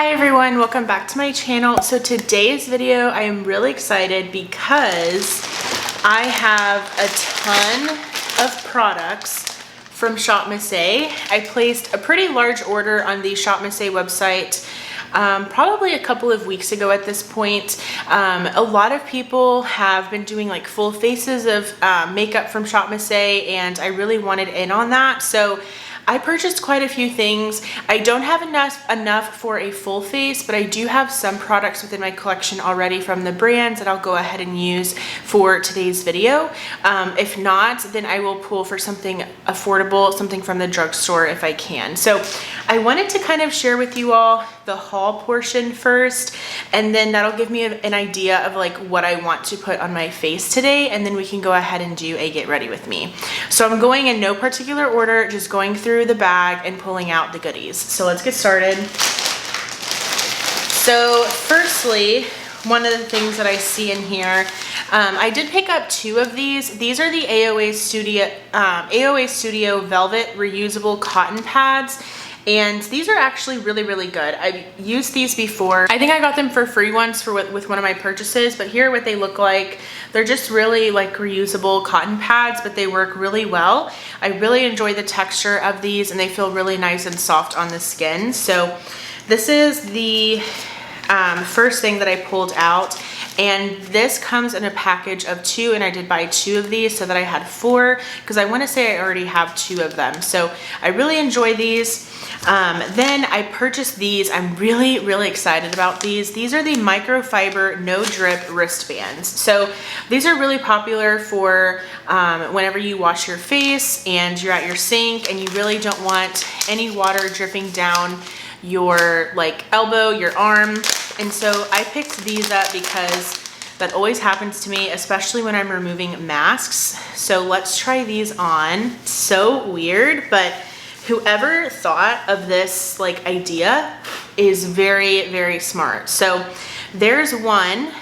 Hi everyone, welcome back to my channel. So today's video, I am really excited because I have a ton of products from Shop Miss A. I placed a pretty large order on the Shop Miss A website probably a couple of weeks ago at this point. A lot of people have been doing like full faces of makeup from Shop Miss A, and I really wanted in on that. So I purchased quite a few things. I don't have enough for a full face, but I do have some products within my collection already from the brands that I'll go ahead and use for today's video. If not, then I will pull for something affordable, something from the drugstore if I can. So I wanted to kind of share with you all the haul portion first, and then that'll give me an idea of like what I want to put on my face today, and then we can go ahead and do a get ready with me. So I'm going in no particular order, just going through the bag and pulling out the goodies. So let's get started. So firstly, one of the things that I see in here, I did pick up two of these. These are the AOA Studio Velvet Reusable Cotton Pads. And these are actually really, really good. I've used these before. I think I got them for free once with one of my purchases, but here what they look like. They're just really like reusable cotton pads, but they work really well. I really enjoy the texture of these, and they feel really nice and soft on the skin. So this is the first thing that I pulled out, and this comes in a package of 2, and I did buy 2 of these so that I had 4, because I want to say I already have 2 of them. So I really enjoy these. Then I purchased these. I'm really, really excited about these. These are the microfiber no drip wristbands. So these are really popular for whenever you wash your face and you're at your sink and you really don't want any water dripping down your like elbow, your arm. And so I picked these up because that always happens to me, especially when I'm removing masks. So let's try these on. So weird, but whoever thought of this like idea is very, very smart. So there's one,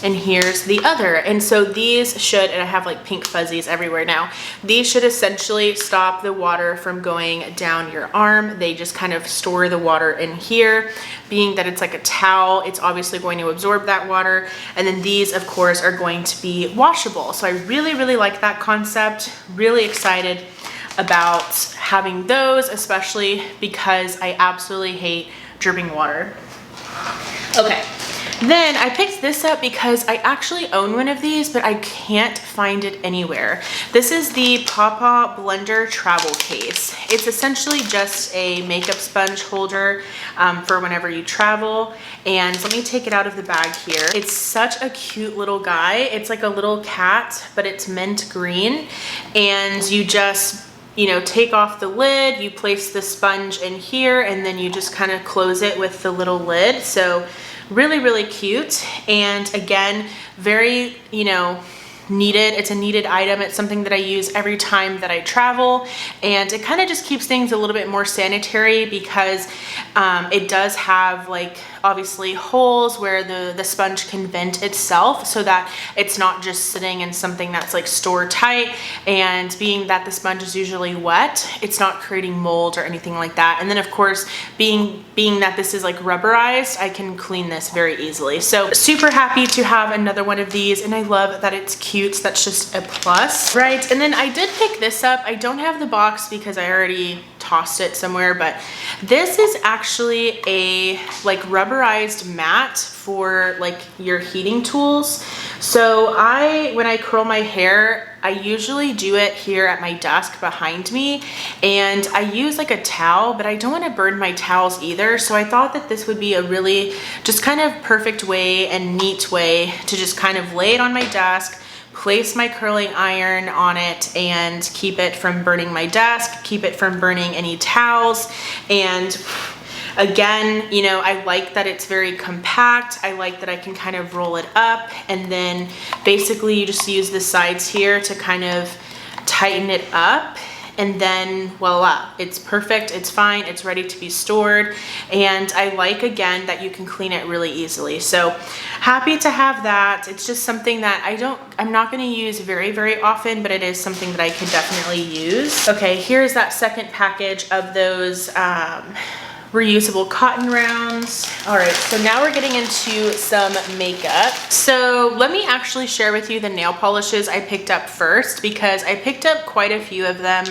and here's the other. And so these should, and I have like pink fuzzies everywhere now, these should essentially stop the water from going down your arm. They just kind of store the water in here. Being that it's like a towel, it's obviously going to absorb that water. And then these, of course, are going to be washable. So I really, really like that concept. Really excited about having those, especially because I absolutely hate dripping water. Okay. Then I picked this up because I actually own one of these, but I can't find it anywhere. This is the Pawpaw Blender Travel Case. It's essentially just a makeup sponge holder for whenever you travel. And let me take it out of the bag here. It's such a cute little guy. It's like a little cat, but it's mint green. And you just, you know, take off the lid, you place the sponge in here, and then you just kind of close it with the little lid. So really, really cute. And again, very, you know, needed. It's a needed item. It's something that I use every time that I travel, and it kind of just keeps things a little bit more sanitary because it does have like obviously holes where the sponge can vent itself so that it's not just sitting in something that's like store tight, and being that the sponge is usually wet, it's not creating mold or anything like that. And then of course, being that this is like rubberized, I can clean this very easily. So super happy to have another one of these, and I love that it's cute. That's just a plus, right? And then I did pick this up. I don't have the box because I already tossed it somewhere, but this is actually a like rubberized mat for like your heating tools. So when I curl my hair, I usually do it here at my desk behind me, and I use like a towel, but I don't want to burn my towels either. So I thought that this would be a really just kind of perfect way and neat way to just kind of lay it on my desk, place my curling iron on it, and keep it from burning my desk, keep it from burning any towels. And again, you know, I like that it's very compact. I like that I can kind of roll it up, and then basically you just use the sides here to kind of tighten it up, and then voila, it's perfect, it's fine, it's ready to be stored. And I like, again, that you can clean it really easily. So happy to have that. It's just something that I'm not gonna use very, very often, but it is something that I can definitely use. Okay, here's that second package of those reusable cotton rounds. All right, so now we're getting into some makeup. So let me actually share with you the nail polishes I picked up first, because I picked up quite a few of them.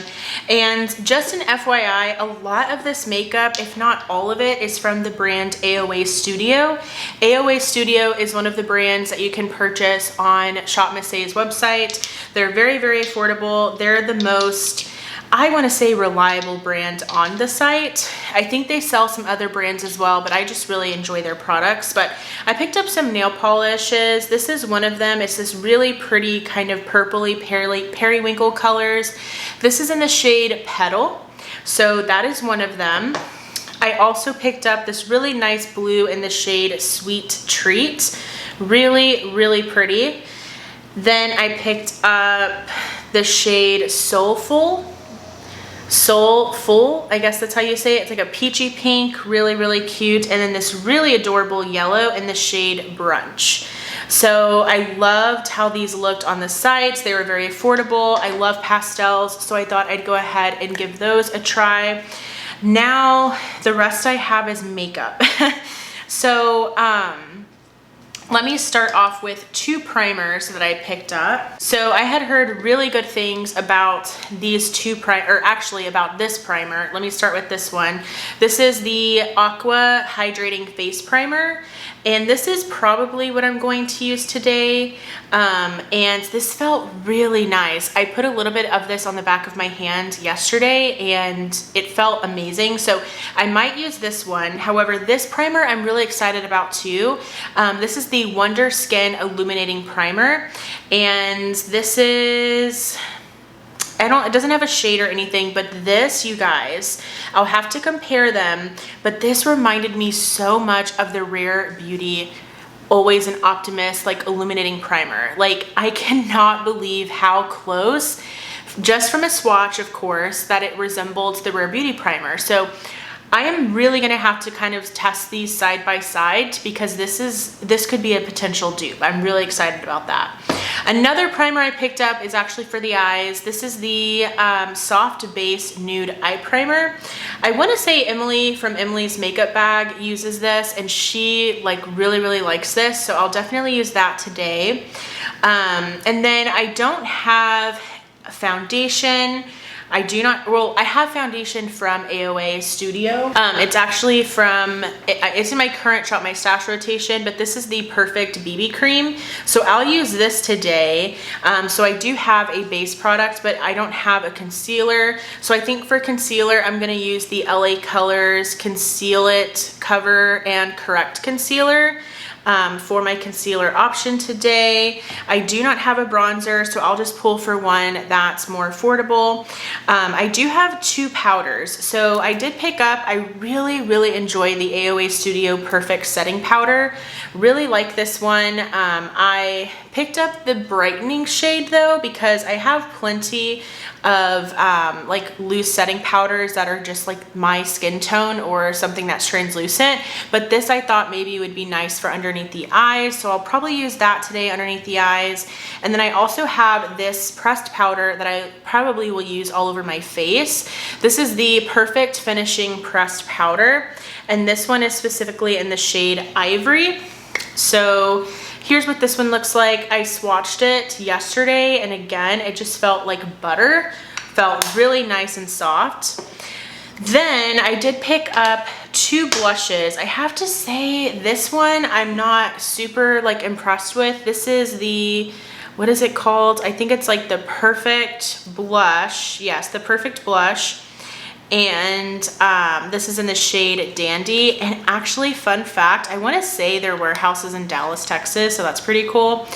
And just an FYI, a lot of this makeup, if not all of it, is from the brand AOA Studio. AOA Studio is one of the brands that you can purchase on Shop Miss A's website. They're very, very affordable. They're the most, I want to say, reliable brand on the site. I think they sell some other brands as well, but I just really enjoy their products. But I picked up some nail polishes. This is one of them. It's this really pretty kind of purpley periwinkle colors. This is in the shade Petal. So that is one of them. I also picked up this really nice blue in the shade Sweet Treat. Really, really pretty. Then I picked up the shade Soulful, I guess that's how you say it. It's like a peachy pink, really, really cute. And then this really adorable yellow in the shade Brunch. So I loved how these looked on the sites. They were very affordable. I love pastels, so I thought I'd go ahead and give those a try. Now, the rest I have is makeup. So, let me start off with two primers that I picked up. So I had heard really good things about these two about this primer. Let me start with this one. This is the Aqua Hydrating Face Primer. And this is probably what I'm going to use today. And this felt really nice. I put a little bit of this on the back of my hand yesterday and it felt amazing. So I might use this one. However, this primer I'm really excited about too. This is the Wonder Skin Illuminating Primer. And this is, it doesn't have a shade or anything, but this, you guys, I'll have to compare them, but this reminded me so much of the Rare Beauty Always an Optimist, like, illuminating primer. Like, I cannot believe how close, just from a swatch, of course, that it resembled the Rare Beauty primer. So I am really gonna have to kind of test these side by side, because this could be a potential dupe. I'm really excited about that. Another primer I picked up is actually for the eyes. This is the Soft Base Nude Eye Primer. I want to say Emily from Emily's Makeup Bag uses this, and she really, really likes this. So I'll definitely use that today. And then I don't have a foundation. I have foundation from AOA Studio. It's actually it's in my current Shop My Stash rotation, but this is the Perfect BB Cream. So I'll use this today. So I do have a base product, but I don't have a concealer. So I think for concealer, I'm gonna use the LA Colors Conceal It, Cover and Correct Concealer. For my concealer option today. I do not have a bronzer, so I'll just pull for one that's more affordable. I do have two powders. So I did pick up, I really, really enjoy the AOA Studio Perfect Setting Powder. Really like this one. I picked up the brightening shade though, because I have plenty of like loose setting powders that are just like my skin tone or something that's translucent, but this I thought maybe would be nice for underneath the eyes, so I'll probably use that today underneath the eyes. And then I also have this pressed powder that I probably will use all over my face. This is the Perfect Finishing Pressed Powder, and this one is specifically in the shade Ivory. So here's what this one looks like. I swatched it yesterday, and again, it just felt like butter. Felt really nice and soft. Then I did pick up two blushes. I have to say this one I'm not super impressed with. This is the, what is it called? I think it's like the Perfect Blush. Yes, the Perfect Blush. And this is in the shade Dandy. And actually, fun fact, I want to say their warehouse is in Dallas, Texas, so that's pretty cool.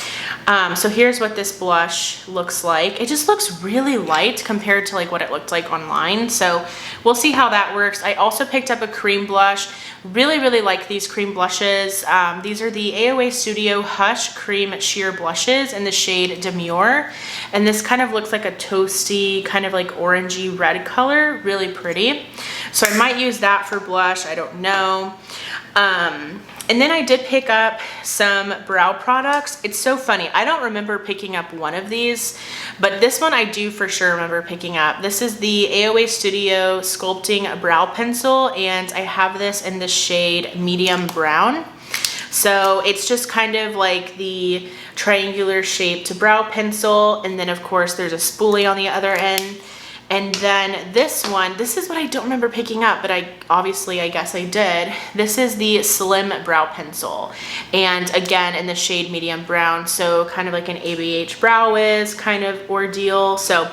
So here's what this blush looks like. It just looks really light compared to what it looked like online, so we'll see how that works. I also picked up a cream blush. Really, really like these cream blushes. These are the AOA Studio Hush Cream Sheer Blushes in the shade Demure. And this kind of looks like a toasty, kind of like orangey red color. Really pretty. So I might use that for blush, I don't know. And then I did pick up some brow products. It's so funny. I don't remember picking up one of these, but this one I do for sure remember picking up. This is the AOA Studio Sculpting Brow Pencil, and I have this in the shade medium brown. So it's just kind of like the triangular shaped brow pencil. And then of course there's a spoolie on the other end. And then this one, this is what I don't remember picking up, but I guess I did. This is the Slim Brow Pencil. And again, in the shade medium brown. So kind of like an ABH Brow Wiz kind of ordeal. So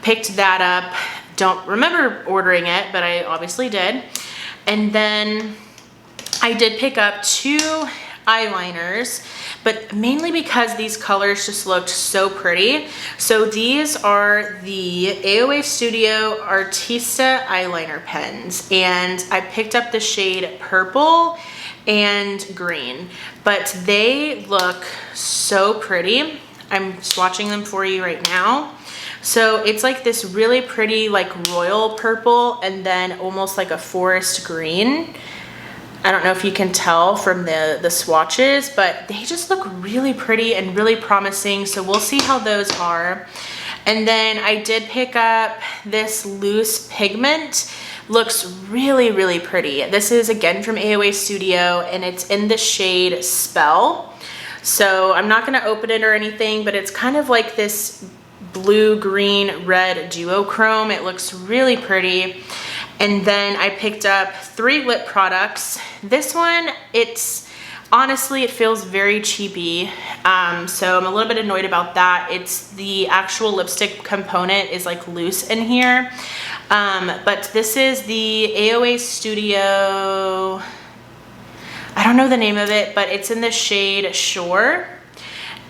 picked that up. Don't remember ordering it, but I obviously did. And then I did pick up 2 eyeliners, but mainly because these colors just looked so pretty. So these are the AOA Studio Artista eyeliner pens, and I picked up the shade purple and green, but they look so pretty. I'm swatching them for you right now. So it's like this really pretty like royal purple and then almost like a forest green. I don't know if you can tell from the swatches, but they just look really pretty and really promising. So we'll see how those are. And then I did pick up this loose pigment. Looks really, really pretty. This is again from AOA Studio, and it's in the shade Spell. So I'm not gonna open it or anything, but it's kind of like this blue, green, red duochrome. It looks really pretty. And then I picked up 3 lip products. This one, honestly, it feels very cheapy. So I'm a little bit annoyed about that. It's the actual lipstick component is like loose in here. But this is the AOA Studio, I don't know the name of it, but it's in the shade Shore.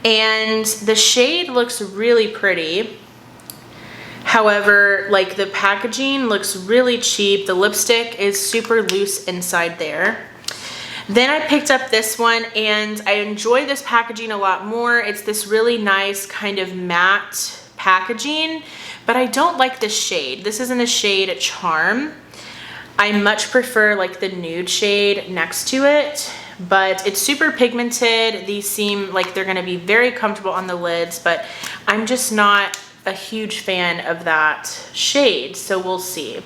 And the shade looks really pretty. However, like the packaging looks really cheap. The lipstick is super loose inside there. Then I picked up this one, and I enjoy this packaging a lot more. It's this really nice kind of matte packaging, but I don't like the shade. This is in the shade Charm. I much prefer like the nude shade next to it, but it's super pigmented. These seem like they're gonna be very comfortable on the lids, but I'm just not a huge fan of that shade, so we'll see.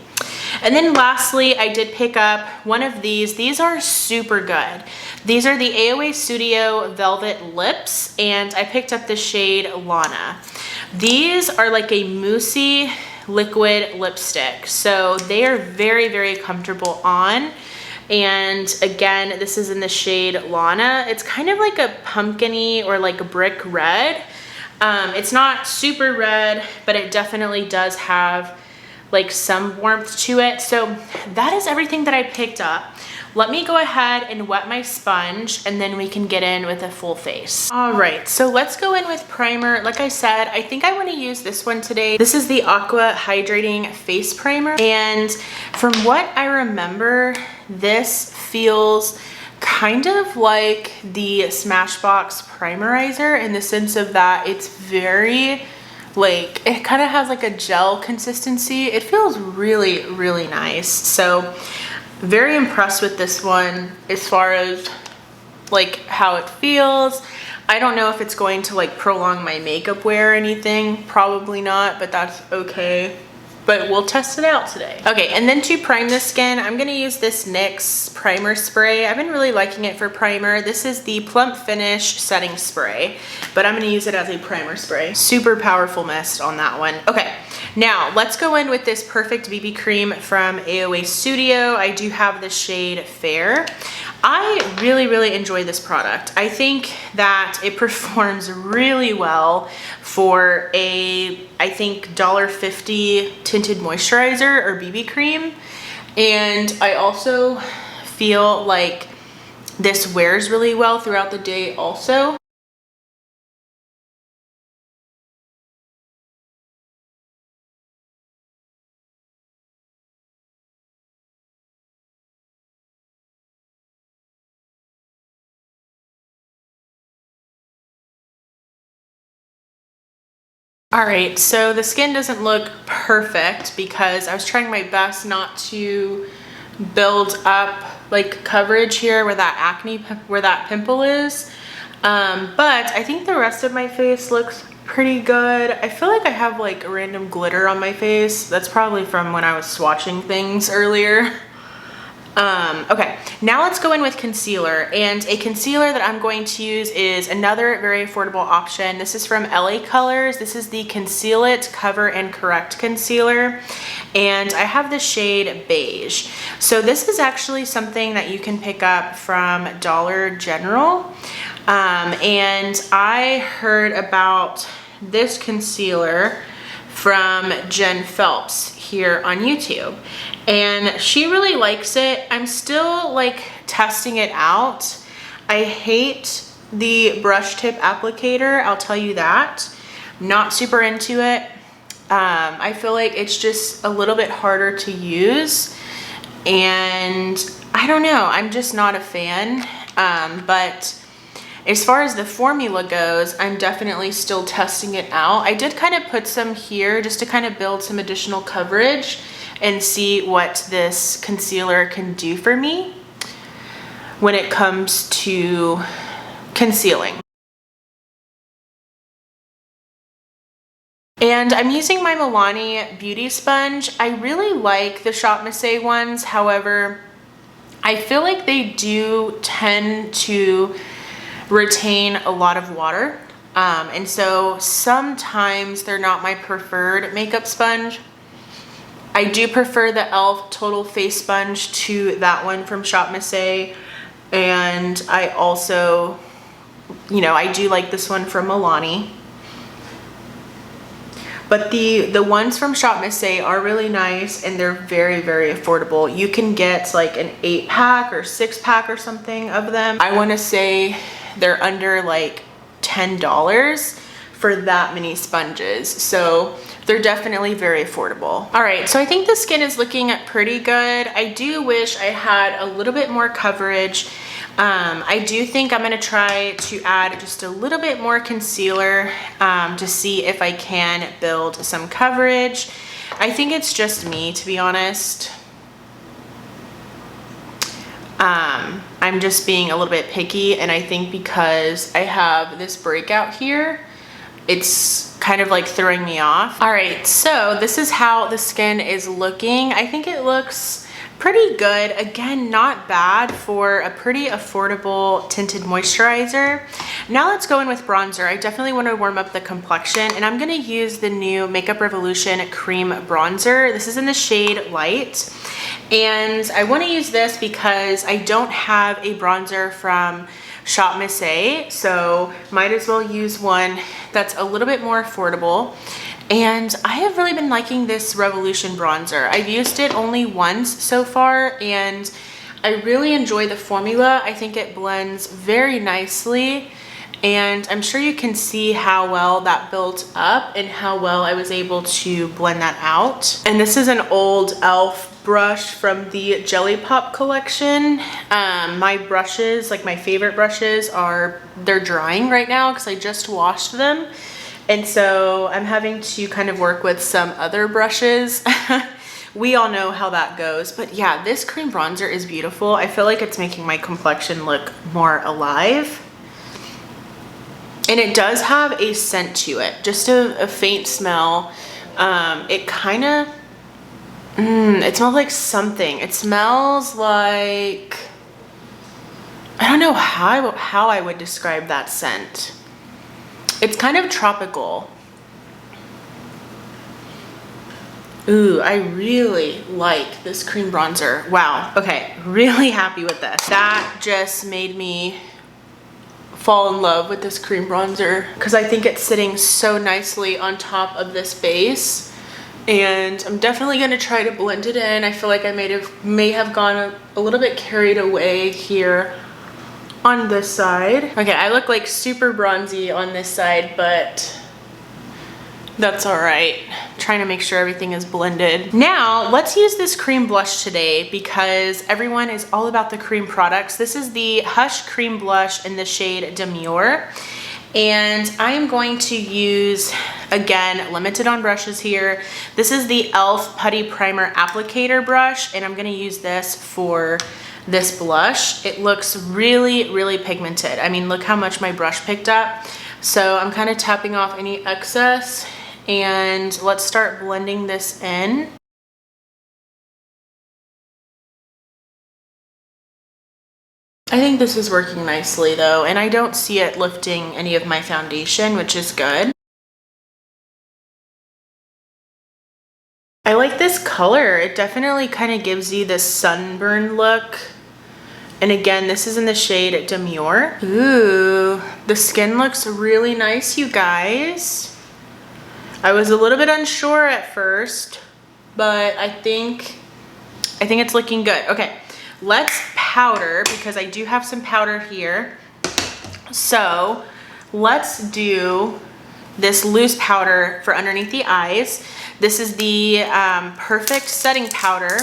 And then lastly, I did pick up one of these. These are super good. These are the AOA Studio Velvet Lips, and I picked up the shade Lana. These are like a moussey liquid lipstick, so they are very, very comfortable on. And again, this is in the shade Lana. It's kind of like a pumpkin-y or like a brick red. It's not super red, but it definitely does have like some warmth to it. So that is everything that I picked up. Let me go ahead and wet my sponge, and then we can get in with a full face. All right, so let's go in with primer. Like I said, I think I want to use this one today. This is the Aqua Hydrating Face Primer. And from what I remember, this feels kind of like the Smashbox Primerizer in the sense of that it's very, like, it kind of has like a gel consistency. It feels really, really nice. So very impressed with this one as far as like how it feels. I don't know if it's going to like prolong my makeup wear or anything. Probably not, but that's okay. But we'll test it out today. Okay, and then to prime the skin, I'm gonna use this NYX primer spray. I've been really liking it for primer. This is the Plump Finish Setting Spray, but I'm gonna use it as a primer spray. Super powerful mist on that one. Okay, now let's go in with this Perfect BB Cream from AOA Studio. I do have the shade Fair. I really, really enjoy this product. I think that it performs really well for a, I think, $1.50 tinted moisturizer or BB cream. And I also feel like this wears really well throughout the day also. All right, so the skin doesn't look perfect because I was trying my best not to build up like coverage here where that acne, where that pimple is. But I think the rest of my face looks pretty good. I feel like I have like random glitter on my face. That's probably from when I was swatching things earlier. Okay, now let's go in with concealer, and a concealer that I'm going to use is another very affordable option. This is from LA Colors. This is the Conceal It, Cover and Correct Concealer, and I have the shade Beige. So this is actually something that you can pick up from Dollar General, and I heard about this concealer from Jen Phelps here on YouTube, and she really likes it. I'm still like testing it out. I hate the brush tip applicator, I'll tell you that. Not super into it. I feel like it's just a little bit harder to use, and I don't know, I'm just not a fan. But as far as the formula goes, I'm definitely still testing it out. I did kind of put some here just to kind of build some additional coverage and see what this concealer can do for me when it comes to concealing. And I'm using my Milani Beauty Sponge. I really like the Shop Missy ones. However, I feel like they do tend to retain a lot of water. And so sometimes they're not my preferred makeup sponge. I do prefer the e.l.f. Total Face Sponge to that one from Shop Missy. And I also, you know, I do like this one from Milani. But the ones from Shop Missy are really nice, and they're very, very affordable. You can get like an 8-pack or 6-pack or something of them. I want to say they're under like $10 for that many sponges. So they're definitely very affordable. All right, so I think the skin is looking pretty good. I do wish I had a little bit more coverage. I do think I'm gonna try to add just a little bit more concealer to see if I can build some coverage. I think it's just me, to be honest. I'm just being a little bit picky, and I think because I have this breakout here, it's kind of like throwing me off. All right, so this is how the skin is looking. I think it looks pretty good. Again, not bad for a pretty affordable tinted moisturizer. Now let's go in with bronzer. I definitely want to warm up the complexion, and I'm going to use the new Makeup Revolution Cream Bronzer. This is in the shade Light, and I want to use this because I don't have a bronzer from Shop Missy, so might as well use one that's a little bit more affordable. And I have really been liking this Revolution bronzer. I've used it only once so far, and I really enjoy the formula. I think it blends very nicely, and I'm sure you can see how well that built up and how well I was able to blend that out. And this is an old e.l.f. brush from the Jelly Pop collection. My brushes, like my favorite brushes, they're drying right now because I just washed them. And so I'm having to kind of work with some other brushes. We all know how that goes. But yeah, this cream bronzer is beautiful. I feel like it's making my complexion look more alive. And it does have a scent to it, just a faint smell. It kind of, it smells like something. It smells like, I don't know how I would describe that scent. It's kind of tropical. Ooh, I really like this cream bronzer. Wow, okay, really happy with this. That just made me fall in love with this cream bronzer because I think it's sitting so nicely on top of this base. And I'm definitely gonna try to blend it in. I feel like I may have gone a little bit carried away here on this side. Okay, I look like super bronzy on this side, but that's all right. I'm trying to make sure everything is blended. Now, let's use this cream blush today because everyone is all about the cream products. This is the Hush Cream Blush in the shade Demure. And I am going to use, again, limited on brushes here. This is the e.l.f. Putty Primer Applicator brush, and I'm gonna use this for this blush, it looks really, really pigmented. I mean, look how much my brush picked up. So I'm kind of tapping off any excess, and let's start blending this in. I think this is working nicely though, and I don't see it lifting any of my foundation, which is good. I like this color. It definitely kind of gives you this sunburn look. And again, this is in the shade Demure. Ooh, the skin looks really nice, you guys. I was a little bit unsure at first, but I think it's looking good. Okay, let's powder, because I do have some powder here. So let's do this loose powder for underneath the eyes. This is the Perfect Setting Powder,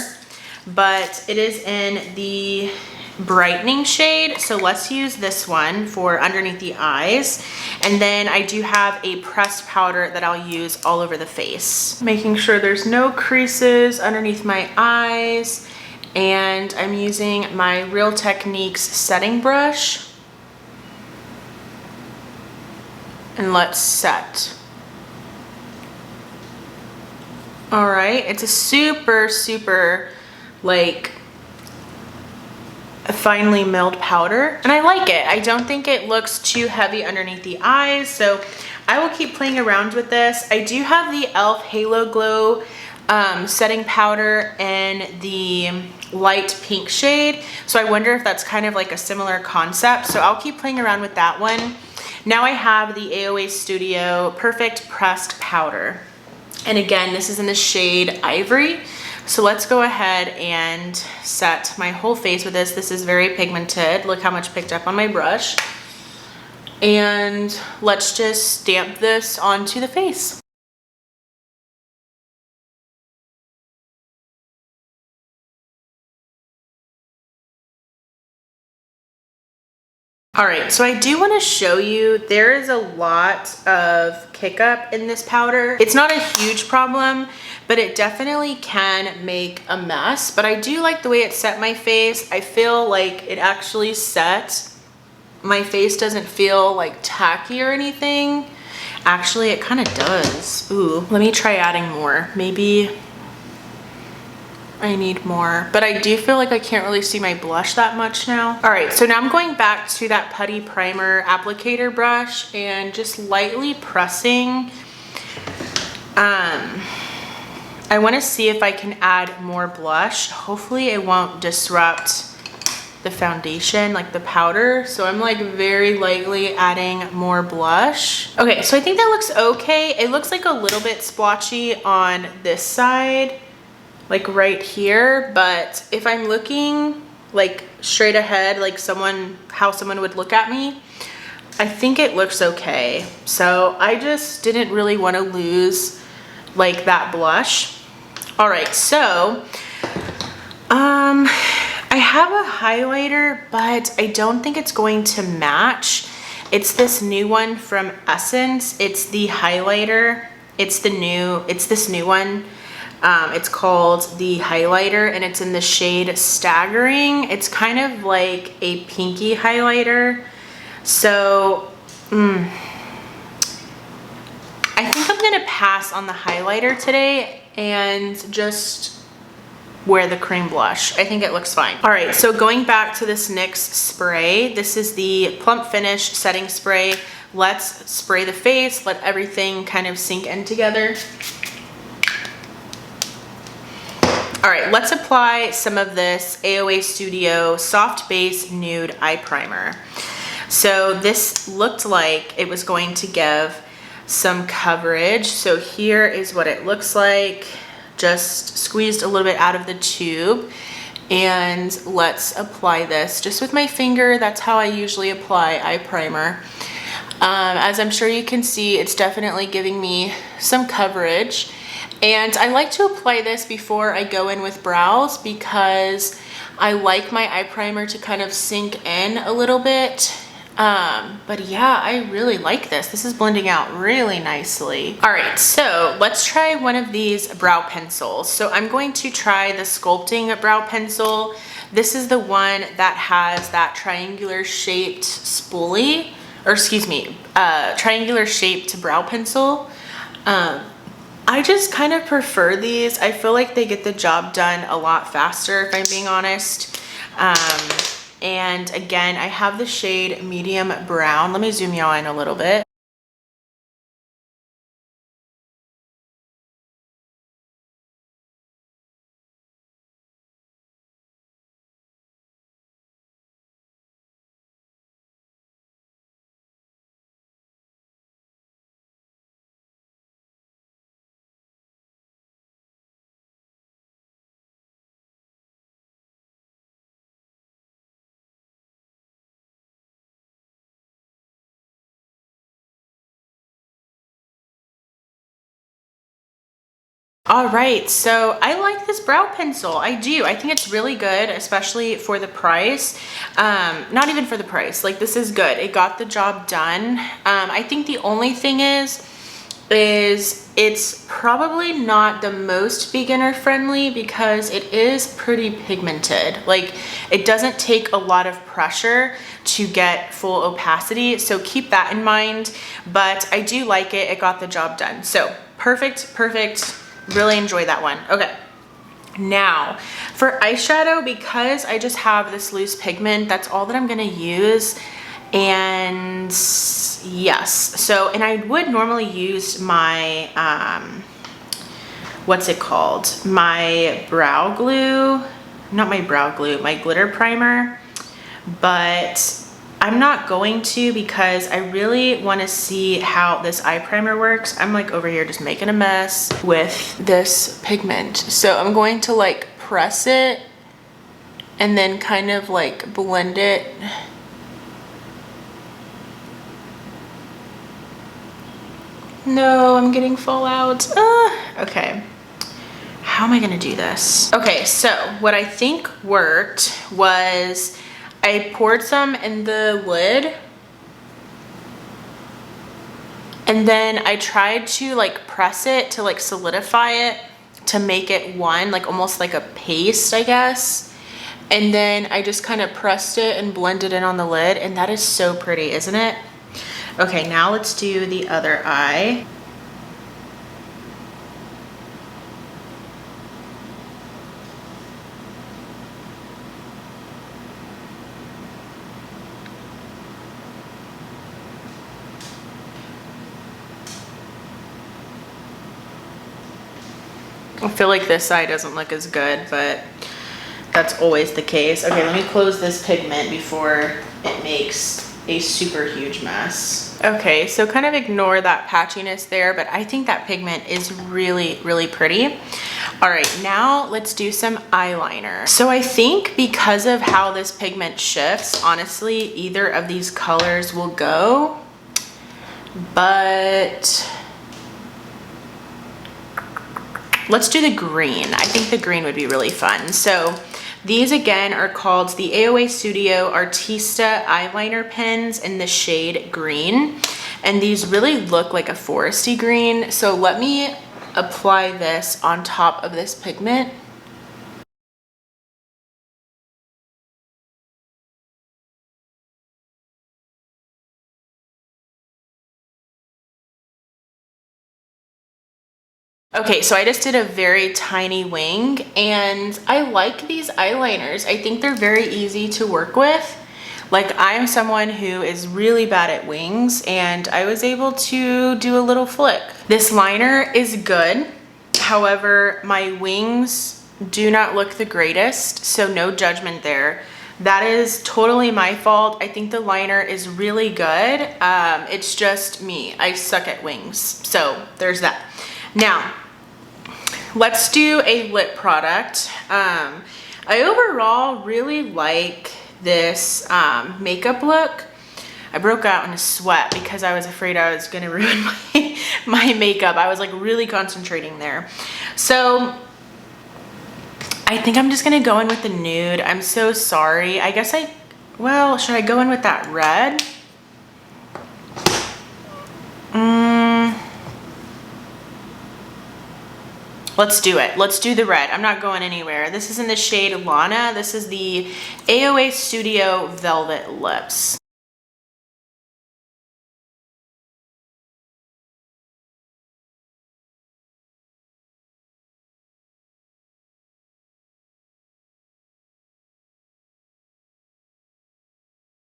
but it is in the brightening shade. So let's use this one for underneath the eyes. And then I do have a pressed powder that I'll use all over the face. Making sure there's no creases underneath my eyes. And I'm using my Real Techniques setting brush. And let's set. All right, it's a super, super like a finely milled powder, and I like it. I don't think it looks too heavy underneath the eyes, so I will keep playing around with this. I do have the e.l.f. Halo Glow setting powder in the light pink shade, so I wonder if that's kind of like a similar concept, so I'll keep playing around with that one. Now I have the AOA Studio Perfect Pressed Powder. And again, this is in the shade Ivory. So let's go ahead and set my whole face with this. This is very pigmented. Look how much picked up on my brush. And let's just stamp this onto the face. All right, so I do want to show you, there is a lot of kick-up in this powder. It's not a huge problem, but it definitely can make a mess. But I do like the way it set my face. I feel like it actually set. My face doesn't feel like tacky or anything. Actually, it kind of does. Ooh, let me try adding more. Maybe I need more, but I do feel like I can't really see my blush that much now. All right, so now I'm going back to that Putty Primer applicator brush and just lightly pressing. I wanna see if I can add more blush. Hopefully it won't disrupt the foundation, like the powder. So I'm like very lightly adding more blush. Okay, so I think that looks okay. It looks like a little bit splotchy on this side, like right here, but if I'm looking like straight ahead, like how someone would look at me, I think it looks okay. So I just didn't really want to lose like that blush. All right, so I have a highlighter, but I don't think it's going to match. It's this new one from Essence. It's the highlighter. It's this new one. It's called the highlighter, and it's in the shade Staggering. It's kind of like a pinky highlighter. So I think I'm gonna pass on the highlighter today and just wear the cream blush. I think it looks fine. All right, so going back to this NYX spray, this is the Plump Finish Setting Spray. Let's spray the face, let everything kind of sink in together. All right, let's apply some of this AOA Studio Soft Base Nude Eye Primer. So this looked like it was going to give some coverage. So here is what it looks like. Just squeezed a little bit out of the tube. And let's apply this just with my finger. That's how I usually apply eye primer. As I'm sure you can see, it's definitely giving me some coverage. And I like to apply this before I go in with brows because I like my eye primer to kind of sink in a little bit. But yeah, I really like this. This is blending out really nicely. All right, so let's try one of these brow pencils. So I'm going to try the Sculpting brow pencil. This is the one that has that triangular shaped spoolie, or excuse me, triangular shaped brow pencil. I just kind of prefer these. I feel like they get the job done a lot faster, if I'm being honest. And again, I have the shade medium brown. Let me zoom y'all in a little bit. All right, so I like this brow pencil. I do. I think it's really good, especially for the price. Not even for the price. Like, this is good. It got the job done. I think the only thing is it's probably not the most beginner friendly because it is pretty pigmented. Like, it doesn't take a lot of pressure to get full opacity, so keep that in mind. But I do like it. It got the job done. So perfect. Really enjoy that one. Okay, now for eyeshadow, because I just have this loose pigment, that's all that I'm gonna use. And yes, so, and I would normally use my what's it called, my brow glue, not my brow glue, my glitter primer, but I'm not going to because I really want to see how this eye primer works. I'm like over here just making a mess with this pigment. So I'm going to like press it and then kind of like blend it. No, I'm getting fallout. Okay. How am I gonna do this? Okay, so what I think worked was I poured some in the lid, and then I tried to like press it to like solidify it to make it one, like almost like a paste, I guess. And then I just kind of pressed it and blended it on the lid, and that is so pretty, isn't it? Okay, now let's do the other eye. I feel like this side doesn't look as good, but that's always the case. Okay, let me close this pigment before it makes a super huge mess. Okay, so kind of ignore that patchiness there, but I think that pigment is really pretty. All right, now let's do some eyeliner. So I think because of how this pigment shifts, honestly, either of these colors will go, but let's do the green. I think the green would be really fun. So these again are called the AOA Studio Artista eyeliner pens in the shade green. And these really look like a foresty green. So let me apply this on top of this pigment. Okay, so I just did a very tiny wing, and I like these eyeliners. I think they're very easy to work with. Like, I am someone who is really bad at wings, and I was able to do a little flick. This liner is good. However, my wings do not look the greatest, so no judgment there. That is totally my fault. I think the liner is really good. It's just me. I suck at wings. So there's that. Now, let's do a lip product. I overall really like this makeup look. I broke out in a sweat because I was afraid I was gonna ruin my makeup. I was like really concentrating there. So I think I'm just gonna go in with the nude. I'm so sorry. I guess well, should I go in with that red? Let's do it. Let's do the red. I'm not going anywhere. This is in the shade Lana. This is the AOA Studio Velvet Lips.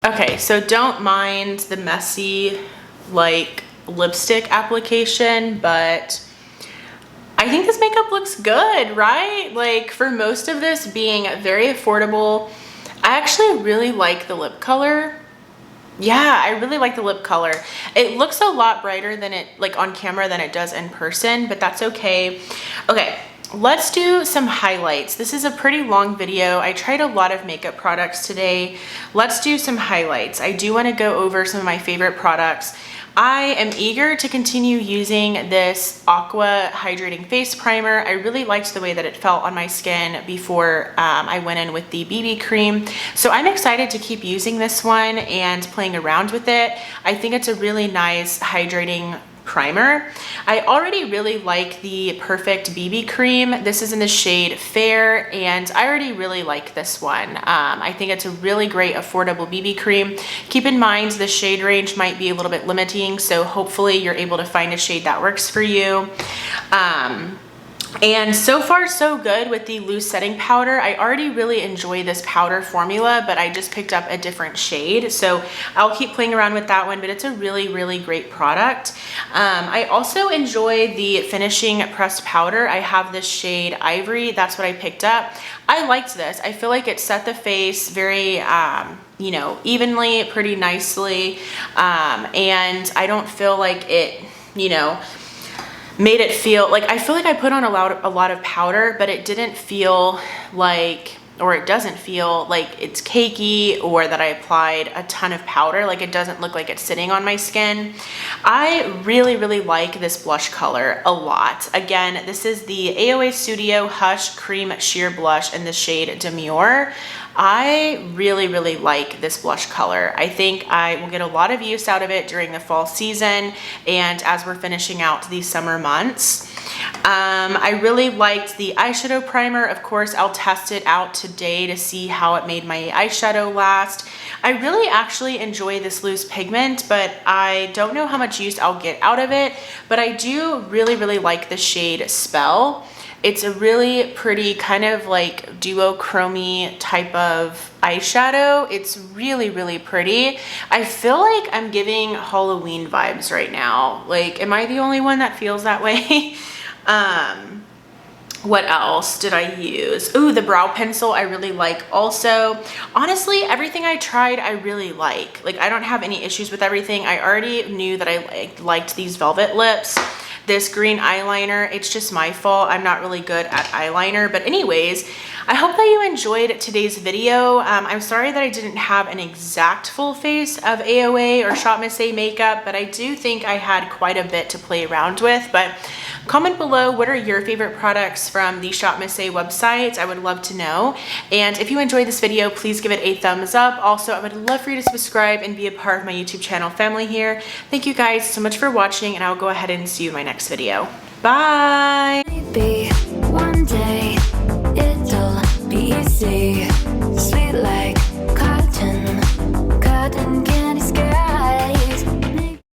Okay, so don't mind the messy, like, lipstick application, but I think this makeup looks good, right? Like, for most of this being very affordable, I actually really like the lip color. Yeah, I really like the lip color. It looks a lot brighter than it, like, on camera than it does in person, but that's okay. Okay, let's do some highlights. This is a pretty long video. I tried a lot of makeup products today. Let's do some highlights. I do want to go over some of my favorite products. I am eager to continue using this Aqua Hydrating Face Primer. I really liked the way that it felt on my skin before I went in with the BB cream. So I'm excited to keep using this one and playing around with it. I think it's a really nice hydrating primer. I already really like the Perfect BB cream. This is in the shade Fair, and I already really like this one. I think it's a really great affordable BB cream. Keep in mind the shade range might be a little bit limiting, so hopefully you're able to find a shade that works for you. And so far so good with the loose setting powder. I already really enjoy this powder formula, but I just picked up a different shade, so I'll keep playing around with that one, but it's a really, really great product. I also enjoy the finishing pressed powder. I have this shade Ivory. That's what I picked up. I liked this. I feel like it set the face very you know, evenly, pretty nicely, and I don't feel like it, you know, made it feel like, I feel like I put on a lot of powder, but it didn't feel like, or it doesn't feel like it's cakey, or that I applied a ton of powder. Like, it doesn't look like it's sitting on my skin. I really, really like this blush color a lot. Again, this is the AOA Studio Hush Cream Sheer Blush in the shade Demure. I really, really like this blush color. I think I will get a lot of use out of it during the fall season and as we're finishing out these summer months. I really liked the eyeshadow primer. Of course, I'll test it out today to see how it made my eyeshadow last. I really actually enjoy this loose pigment, but I don't know how much use I'll get out of it, but I do really, really like the shade Spell. It's a really pretty kind of like duochrome type of eyeshadow. It's really, really pretty. I feel like I'm giving Halloween vibes right now. Like, am I the only one that feels that way? What else did I use? Ooh, the brow pencil I really like also. Honestly, everything I tried I really like. Like, I don't have any issues with everything. I already knew that I liked these velvet lips. This green eyeliner, it's just my fault. I'm not really good at eyeliner. But anyways, I hope that you enjoyed today's video. I'm sorry that I didn't have an exact full face of AOA or Shop Miss A makeup, but I do think I had quite a bit to play around with. But comment below, what are your favorite products from the Shop Miss A website? I would love to know. And if you enjoyed this video, please give it a thumbs up. Also, I would love for you to subscribe and be a part of my YouTube channel family here. Thank you guys so much for watching, and I'll go ahead and see you in my next video. Bye! Maybe one day